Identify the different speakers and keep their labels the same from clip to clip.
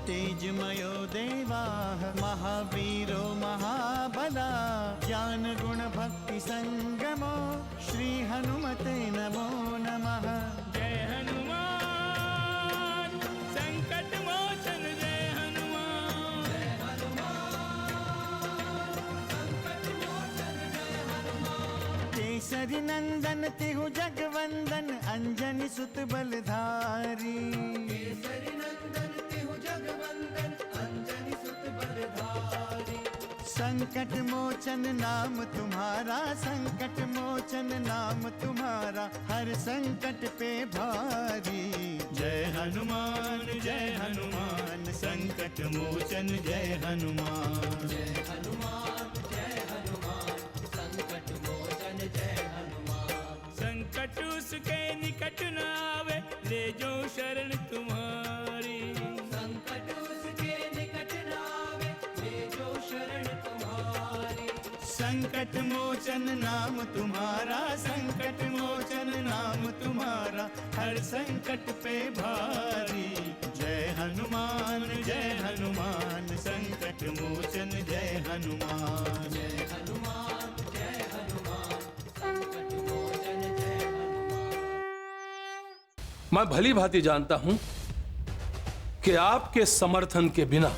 Speaker 1: तेजमयो देवाः महावीरो महाबला ज्ञान गुण भक्ति संगमो श्री हनुमते नमो नमः।
Speaker 2: जय हनुमान संकट मोचन जय हनुमान। जय हनुमान संकट मोचन जय हनुमान।
Speaker 1: केसरी नंदन तिहु जगवंदन अंजनी सुत बलधारी। केसरी नंदन तिहु जगवंदन अंजनी सुत बलधारी। संकट मोचन नाम तुम्हारा संकट मोचन नाम तुम्हारा हर संकट पे भारी। जय हनुमान संकट मोचन जय हनुमान। जय हनुमान संकट मोचन जय हनुमान।
Speaker 2: संकट उसके निकट न आवे ले जो शरण तुम्हारी।
Speaker 1: संकट उसके निकट न आवे ले जो शरण तुम्हारी। संकट मोचन नाम तुम्हारा संकट मोचन नाम तुम्हारा हर संकट पे भारी। जय हनुमान संकट मोचन जय हनुमान। जय हनुमान संकट मोचन जय हनुमान।
Speaker 3: मैं भली भांति जानता हूं कि आपके समर्थन के बिना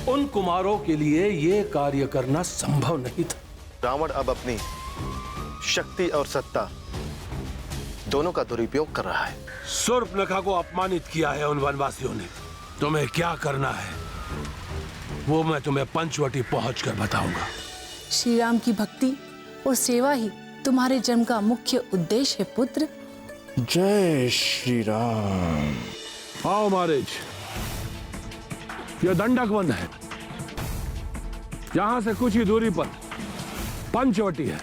Speaker 3: उन कुमारों के लिए यह कार्य करना संभव नहीं था।
Speaker 4: रावण अब अपनी शक्ति और सत्ता दोनों का दुरुपयोग कर रहा है।
Speaker 3: शूर्पणखा को अपमानित किया है उन वनवासियों ने। तुम्हें क्या करना है वो मैं तुम्हें पंचवटी पहुंचकर बताऊंगा।
Speaker 5: श्री राम की भक्ति और सेवा ही तुम्हारे जन्म का मुख्य उद्देश्य है पुत्र।
Speaker 6: जय श्री राम।
Speaker 3: आओ महाराज, यह दंडक वन है। यहां से कुछ ही दूरी पर पंचवटी है,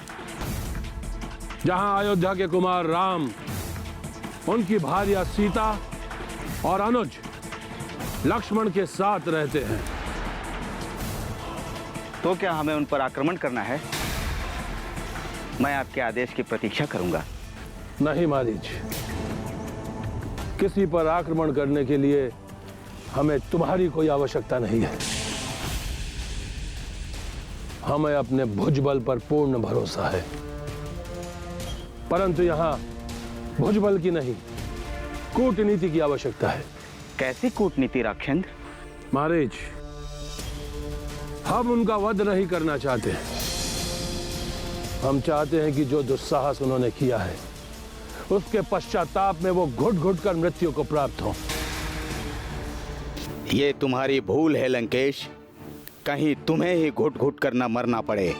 Speaker 3: जहां अयोध्या के कुमार राम, उनकी भार्या सीता और अनुज लक्ष्मण के साथ रहते हैं।
Speaker 7: तो क्या हमें उन पर आक्रमण करना है? मैं आपके आदेश की प्रतीक्षा करूंगा।
Speaker 3: नहीं महाराज, किसी पर आक्रमण करने के लिए हमें तुम्हारी कोई आवश्यकता नहीं है। हमें अपने भुजबल पर पूर्ण भरोसा है, परंतु यहां भुजबल की नहीं कूटनीति की आवश्यकता है।
Speaker 7: कैसी कूटनीति राक्षेंद्र?
Speaker 3: महाराज, हम उनका वध नहीं करना चाहते। हम चाहते हैं कि जो दुस्साहस उन्होंने किया है उसके पश्चाताप में वो घुट घुट कर मृत्यु को प्राप्त हो।
Speaker 7: ये तुम्हारी भूल है लंकेश, कहीं तुम्हें ही घुट घुट कर न मरना पड़े।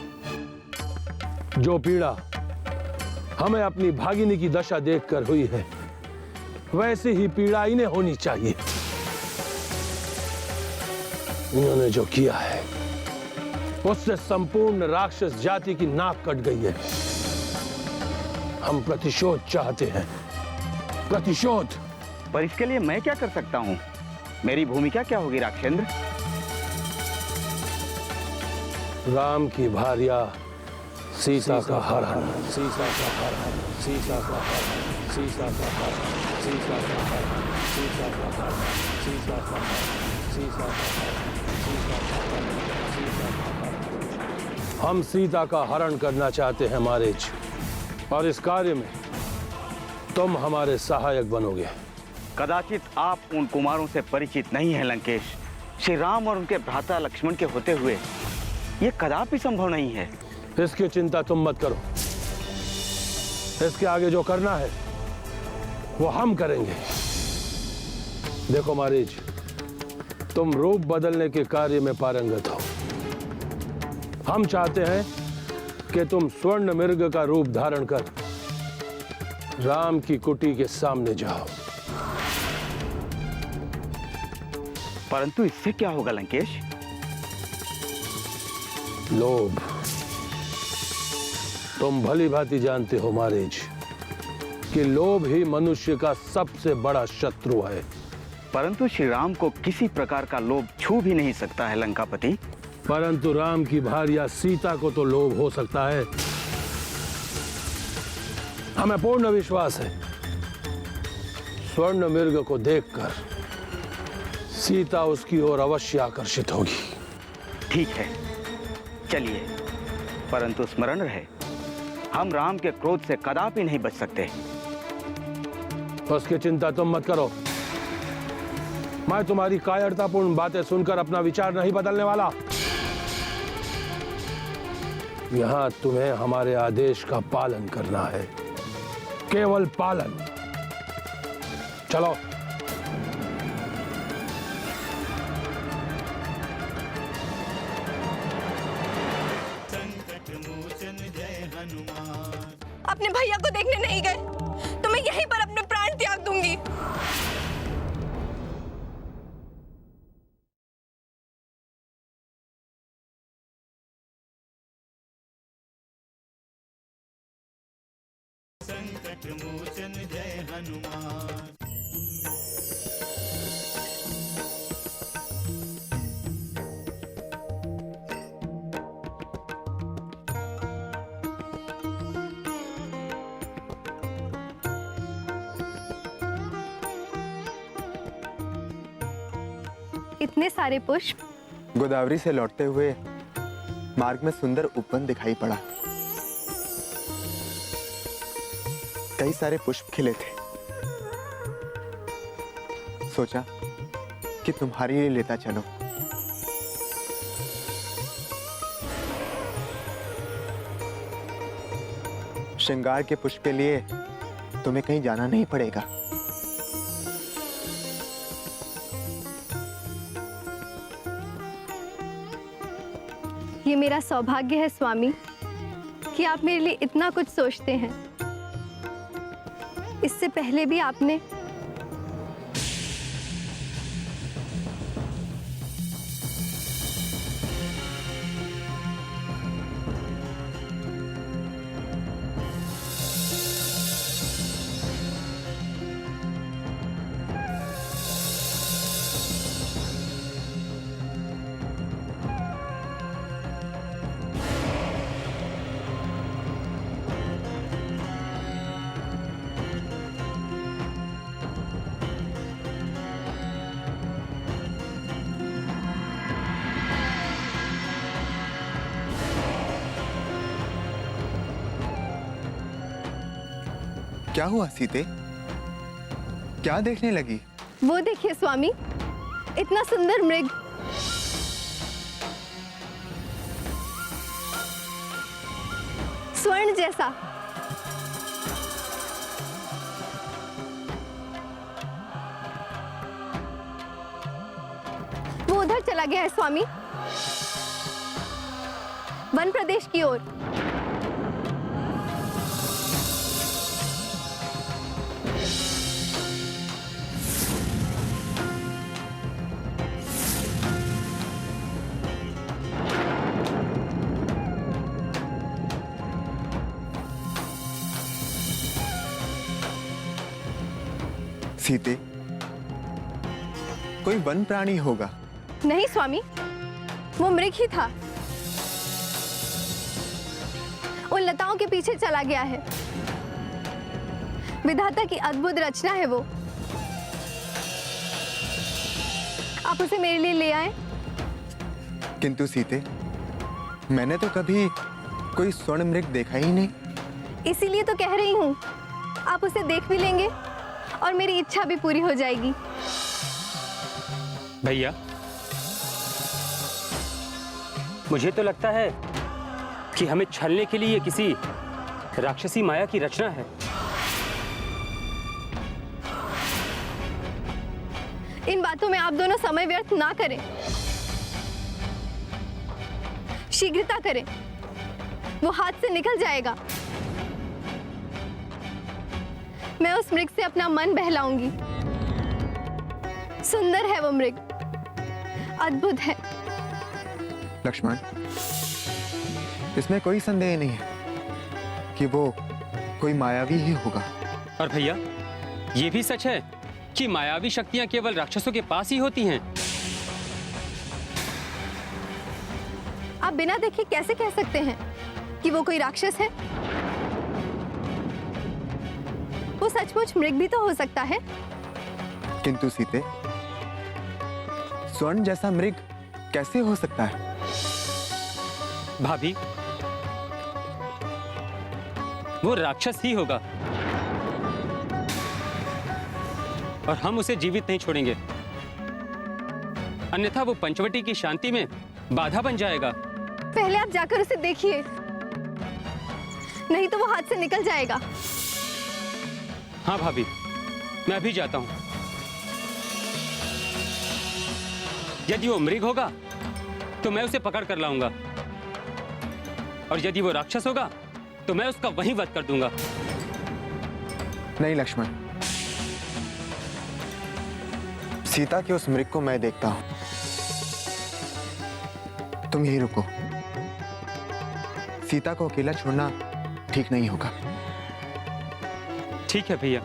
Speaker 3: जो पीड़ा हमें अपनी भागिनी की दशा देखकर हुई है वैसी ही पीड़ा इन्हें होनी चाहिए। इन्होंने जो किया है उससे संपूर्ण राक्षस जाति की नाक कट गई है। हम प्रतिशोध चाहते हैं, प्रतिशोध।
Speaker 7: पर इसके लिए मैं क्या कर सकता हूं? मेरी भूमिका क्या होगी राक्षेंद्र?
Speaker 3: राम की भार्या सीता का हरण, सीता का हरण, सीता का हरण, सीता का हरण, सीता का हरण, सीता का हरण, सीता का हरण, सीता का हरण, सीता का हरण, सीता का हरण। हम सीता का हरण करना चाहते हैं महाराज, और इस कार्य में तुम हमारे सहायक बनोगे।
Speaker 7: कदाचित आप उन कुमारों से परिचित नहीं हैं लंकेश। श्री राम और उनके भ्राता लक्ष्मण के होते हुए यह कदापि संभव नहीं है।
Speaker 3: इसकी चिंता तुम मत करो। इसके आगे जो करना है वो हम करेंगे। देखो महाराज, तुम रूप बदलने के कार्य में पारंगत हो। हम चाहते हैं कि तुम स्वर्ण मृग का रूप धारण कर राम की कुटी के सामने जाओ।
Speaker 7: परंतु इससे क्या होगा लंकेश?
Speaker 3: लोभ। तुम भली भांति जानते हो महाराज कि लोभ ही मनुष्य का सबसे बड़ा शत्रु है।
Speaker 7: परंतु श्री राम को किसी प्रकार का लोभ छू भी नहीं सकता है लंकापति।
Speaker 3: परंतु राम की भार्या सीता को तो लोभ हो सकता है। हमें पूर्ण विश्वास है स्वर्ण मृग को देखकर सीता उसकी ओर अवश्य आकर्षित होगी।
Speaker 7: ठीक है, चलिए, परंतु स्मरण रहे, हम राम के क्रोध से कदापि नहीं बच सकते।
Speaker 3: उसकी चिंता तुम मत करो। मैं तुम्हारी कायरतापूर्ण बातें सुनकर अपना विचार नहीं बदलने वाला। यहां तुम्हें हमारे आदेश का पालन करना है, केवल पालन। चलो।
Speaker 1: संकट मोचन जय हनुमान।
Speaker 8: अपने भैया को देखने नहीं गए तो मैं यहीं पर अपने प्राण त्याग दूंगी।
Speaker 1: संकट मोचन जय हनुमान।
Speaker 8: इतने सारे पुष्प।
Speaker 9: गोदावरी से लौटते हुए मार्ग में सुंदर उपवन दिखाई पड़ा। कई सारे पुष्प खिले थे। सोचा कि तुम्हारे लिए लेता चलो। श्रृंगार के पुष्प के लिए तुम्हें कहीं जाना नहीं पड़ेगा।
Speaker 8: ये मेरा सौभाग्य है स्वामी कि आप मेरे लिए इतना कुछ सोचते हैं। इससे पहले भी आपने
Speaker 9: क्या हुआ सीते? क्या देखने लगी?
Speaker 8: वो देखिए स्वामी, इतना सुंदर मृग। स्वर्ण जैसा। वो उधर चला गया है स्वामी, वन प्रदेश की ओर।
Speaker 9: सीते, कोई वन प्राणी होगा।
Speaker 8: नहीं स्वामी, वो मृग ही था। उन लताओं के पीछे चला गया है। विधाता की अद्भुत रचना है वो। आप उसे मेरे लिए ले आए।
Speaker 9: किंतु सीते, मैंने तो कभी कोई स्वर्ण मृग देखा ही नहीं।
Speaker 8: इसीलिए तो कह रही हूँ, आप उसे देख भी लेंगे और मेरी इच्छा भी पूरी हो जाएगी।
Speaker 10: भैया, मुझे तो लगता है कि हमें छलने के लिए किसी राक्षसी माया की रचना है।
Speaker 8: इन बातों में आप दोनों समय व्यर्थ ना करें, शीघ्रता करें, वो हाथ से निकल जाएगा। मैं उस मृग से अपना मन बहलाऊंगी। सुंदर है वो मृग, अद्भुत है।
Speaker 9: लक्ष्मण, इसमें कोई संदेह नहीं है कि वो कोई मायावी ही होगा।
Speaker 10: और भैया, ये भी सच है कि मायावी शक्तियां केवल राक्षसों के पास ही होती हैं।
Speaker 8: आप बिना देखे कैसे कह सकते हैं कि वो कोई राक्षस है? वो सचमुच मृग भी तो हो सकता है।
Speaker 9: किंतु सीते, स्वर्ण जैसा मृग कैसे हो सकता है?
Speaker 10: भाभी, वो राक्षस ही होगा और हम उसे जीवित नहीं छोड़ेंगे, अन्यथा वो पंचवटी की शांति में बाधा बन जाएगा।
Speaker 8: पहले आप जाकर उसे देखिए, नहीं तो वो हाथ से निकल जाएगा।
Speaker 10: हाँ भाभी, मैं अभी जाता हूं। यदि वो मृग होगा तो मैं उसे पकड़ कर लाऊंगा, और यदि वो राक्षस होगा तो मैं उसका वहीं वध कर दूंगा।
Speaker 9: नहीं लक्ष्मण, सीता के उस मृग को मैं देखता हूं। तुम यहीं रुको, सीता को अकेला छोड़ना ठीक नहीं होगा।
Speaker 10: ठीक है भैया।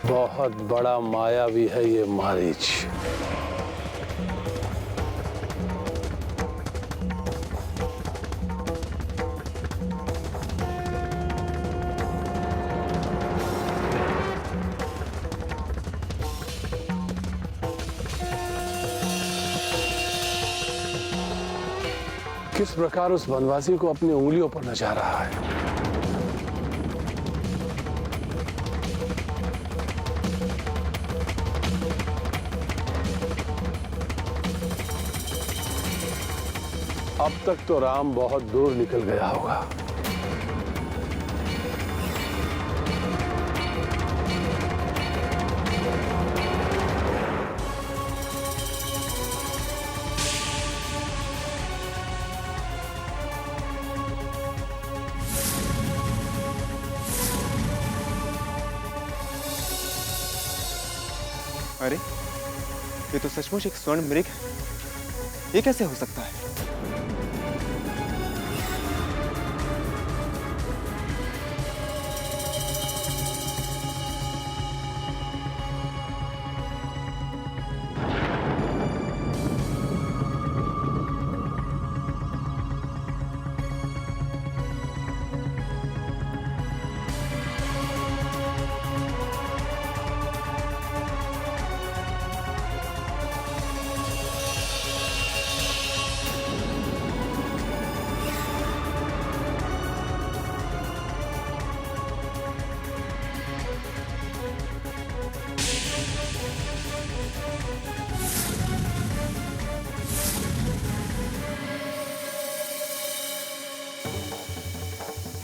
Speaker 3: बहुत बड़ा मायावी है ये मारीच। किस प्रकार उस वनवासी को अपनी उंगलियों पर नचा रहा है। अब तक तो राम बहुत दूर निकल गया होगा।
Speaker 9: अरे, ये तो सचमुच एक स्वर्ण मृग है। ये कैसे हो सकता है?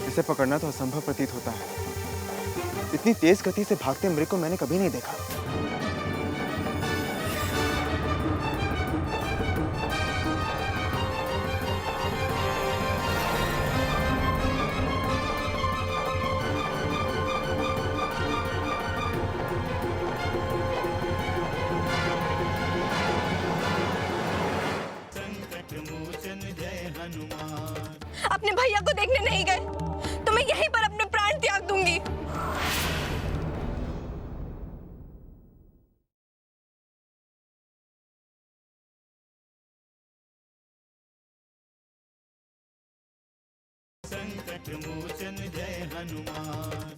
Speaker 9: इसे पकड़ना तो असंभव प्रतीत होता है। इतनी तेज गति से भागते मृग को मैंने कभी नहीं देखा।
Speaker 8: अपने भैया को देखने नहीं गए तो मैं यहीं पर अपने प्राण त्याग दूंगी।
Speaker 1: संकट मोचन जय हनुमान।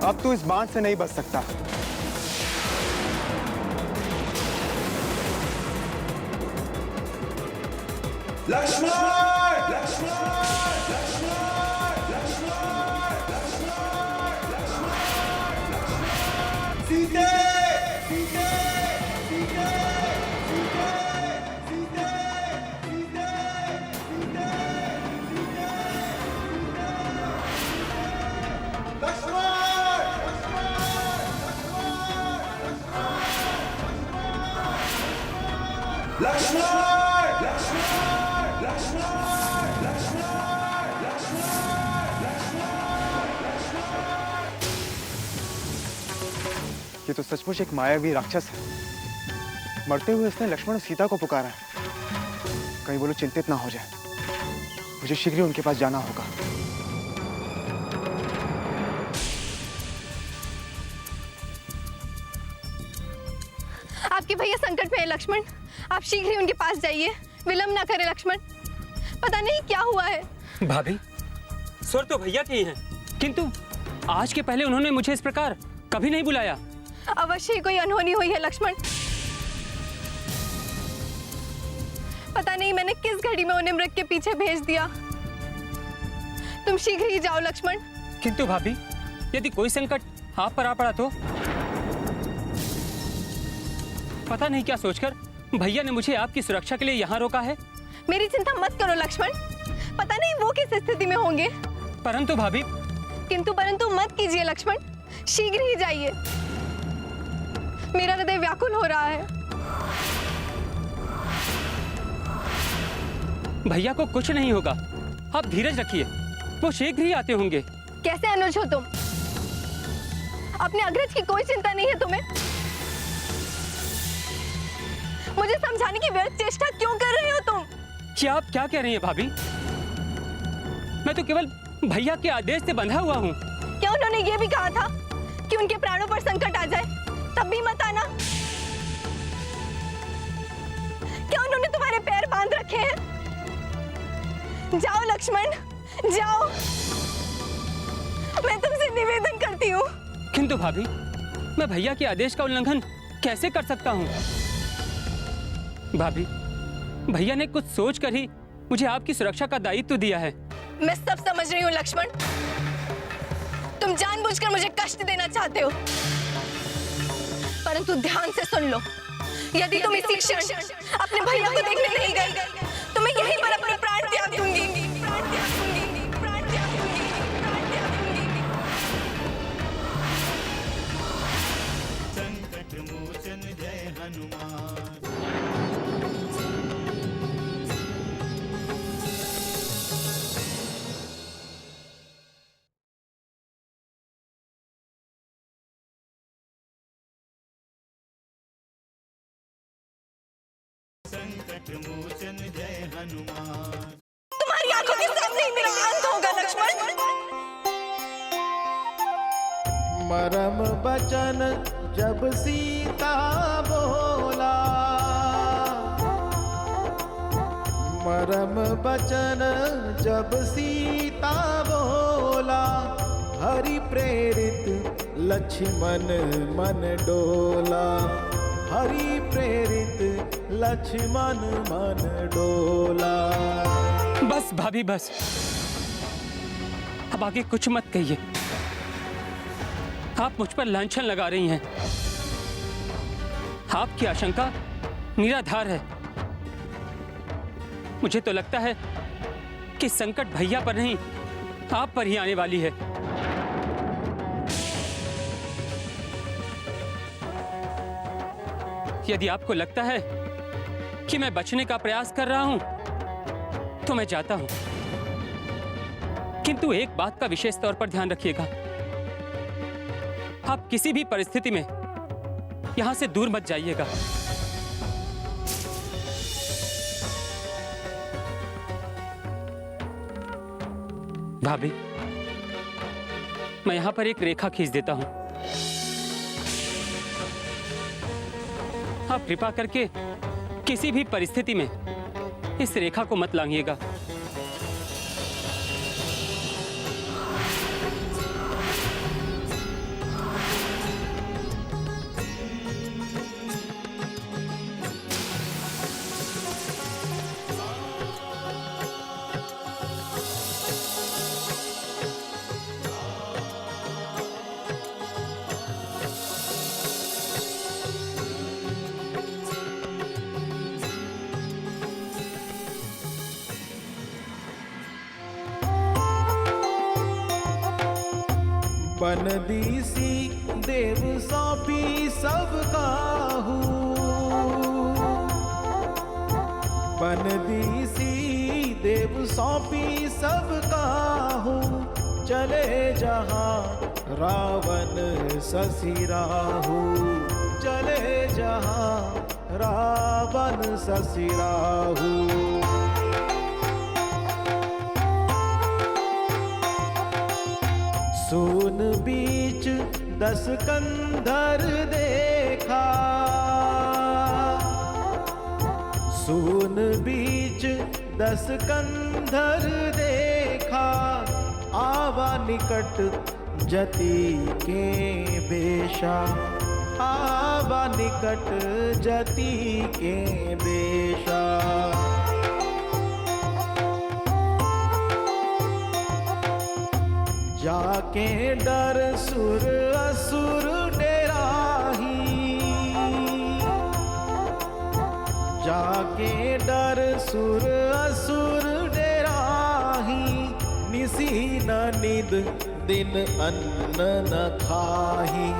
Speaker 9: अब तू इस बाण से नहीं बच सकता।
Speaker 1: सीते! सीते!
Speaker 9: ये तो सचमुच एक मायावी राक्षस है। मरते हुए इसने लक्ष्मण और सीता को पुकारा है। कहीं वो लोग चिंतित ना हो जाए। मुझे शीघ्र ही उनके पास जाना होगा।
Speaker 8: आपके भैया संकट में है लक्ष्मण, आप शीघ्र ही उनके पास जाइए, विलंब ना करें लक्ष्मण। पता नहीं क्या हुआ है।
Speaker 10: भाभी, स्वर तो भैया के ही हैं, किंतु आज के पहले उन्होंने मुझे इस प्रकार कभी नहीं बुलाया।
Speaker 8: अवश्य ही कोई अनहोनी हुई है लक्ष्मण। पता नहीं मैंने किस घड़ी में उन्हें मृग के पीछे भेज दिया। तुम शीघ्र ही जाओ लक्ष्मण।
Speaker 10: किंतु भाभी, यदि कोई संकट आप पर आ पड़ा तो? पता नहीं क्या सोचकर भैया ने मुझे आपकी सुरक्षा के लिए यहाँ रोका है।
Speaker 8: मेरी चिंता मत करो लक्ष्मण, पता नहीं वो किस स्थिति में होंगे।
Speaker 10: परंतु भाभी।
Speaker 8: किंतु परंतु मत कीजिए लक्ष्मण, शीघ्र ही जाइए। मेरा हृदय व्याकुल हो रहा है।
Speaker 10: भैया को कुछ नहीं होगा, आप धीरज रखिए, वो शीघ्र ही आते होंगे।
Speaker 8: कैसे अनुज हो तुम? अपने अग्रज की कोई चिंता नहीं है तुम्हें? मुझे समझाने की व्यर्थ चेष्टा क्यों कर रहे हो तुम?
Speaker 10: क्या आप क्या कह रही हैं भाभी? मैं तो केवल भैया के आदेश से बंधा हुआ हूँ।
Speaker 8: क्या उन्होंने ये भी कहा था कि उनके प्राणों पर संकट आ जाए तब भी मत आना? क्या उन्होंने तुम्हारे पैर बांध रखे हैं? जाओ लक्ष्मण, जाओ, मैं तुमसे निवेदन करती हूँ।
Speaker 10: किंतु भाभी, मैं भैया के आदेश का उल्लंघन कैसे कर सकता हूँ? भाभी, भैया ने कुछ सोच कर ही मुझे आपकी सुरक्षा का दायित्व दिया है।
Speaker 8: मैं सब समझ रही हूँ लक्ष्मण, तुम जानबूझकर मुझे कष्ट देना चाहते हो, परंतु ध्यान से सुन लो, यदि तुम इसी क्षण अपने भैया को देखने नहीं गई तो मैं यहीं पर अपने प्राण त्याग दूंगी।
Speaker 1: संकट मोचन जय हनुमान। संकट मोचन जय हनुमान।
Speaker 8: तुम्हारी आंखों के सामने ही मेरा अंत होगा लक्ष्मण।
Speaker 1: मरम बचन जब सीता बोला, मरम बचन जब सीता बोला, हरि प्रेरित लक्ष्मण मन डोला, हरि प्रेरित लक्ष्मण मन डोला।
Speaker 10: बस भाभी बस, अब आगे कुछ मत कहिए। आप मुझ पर लांछन लगा रही हैं। आपकी आशंका निराधार है। मुझे तो लगता है कि संकट भैया पर नहीं, आप पर ही आने वाली है। यदि आपको लगता है कि मैं बचने का प्रयास कर रहा हूं, तो मैं जाता हूं। किंतु एक बात का विशेष तौर पर ध्यान रखिएगा, आप किसी भी परिस्थिति में यहां से दूर मत जाइएगा। भाभी, मैं यहां पर एक रेखा खींच देता हूं। आप कृपा करके किसी भी परिस्थिति में इस रेखा को मत लांघिएगा।
Speaker 1: बन दीसी देव सौंपी सब काहू, बन दीसी देव सौंपी सबका हूँ, चले जहाँ रावण ससिराहू, चले जहाँ रावण ससिराहू। सोन बीच 10 कंधर देखा, सोन बीच 10 कंधर देखा, आवा निकट जति के बेशा, आवा निकट जति के बेशा। जाके डर सुर असुर डेराही, जाके डर सुर असुर डेराही, निसी न निद दिन अन्न न खाही,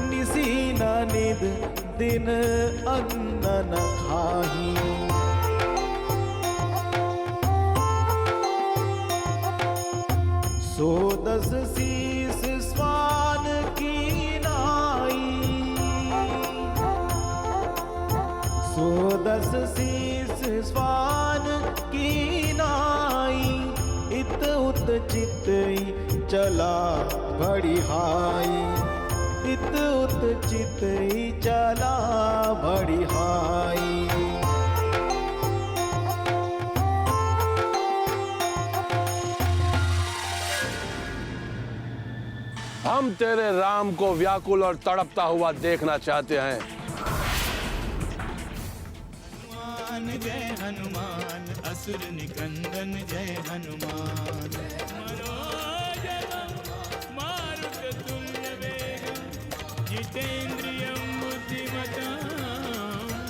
Speaker 1: निसी न निद दिन अन्न न खाही। सो 10 शीस स्वान की नाई, सो 10 शीस स्वान की नाई, इत उत चितई चला बड़ी हाई, इत उत चितई चला बड़ी हाई।
Speaker 3: हम तेरे राम को व्याकुल और तड़पता हुआ देखना चाहते हैं।
Speaker 2: हनुमान जय हनुमान, असुर निकंदन जय हनुमान। मनोजवं मारुततुल्य वेगं, जितेन्द्रियं बुद्धिमतां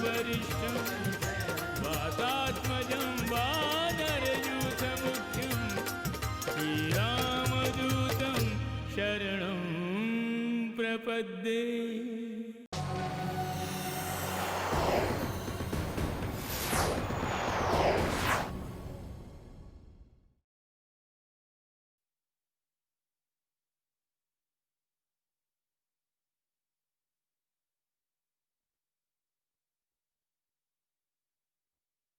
Speaker 2: वरिष्ठं, वातात्मजं वानरयूथमुख्यं, श्रीरामदूतं शरणं प्रपद्ये।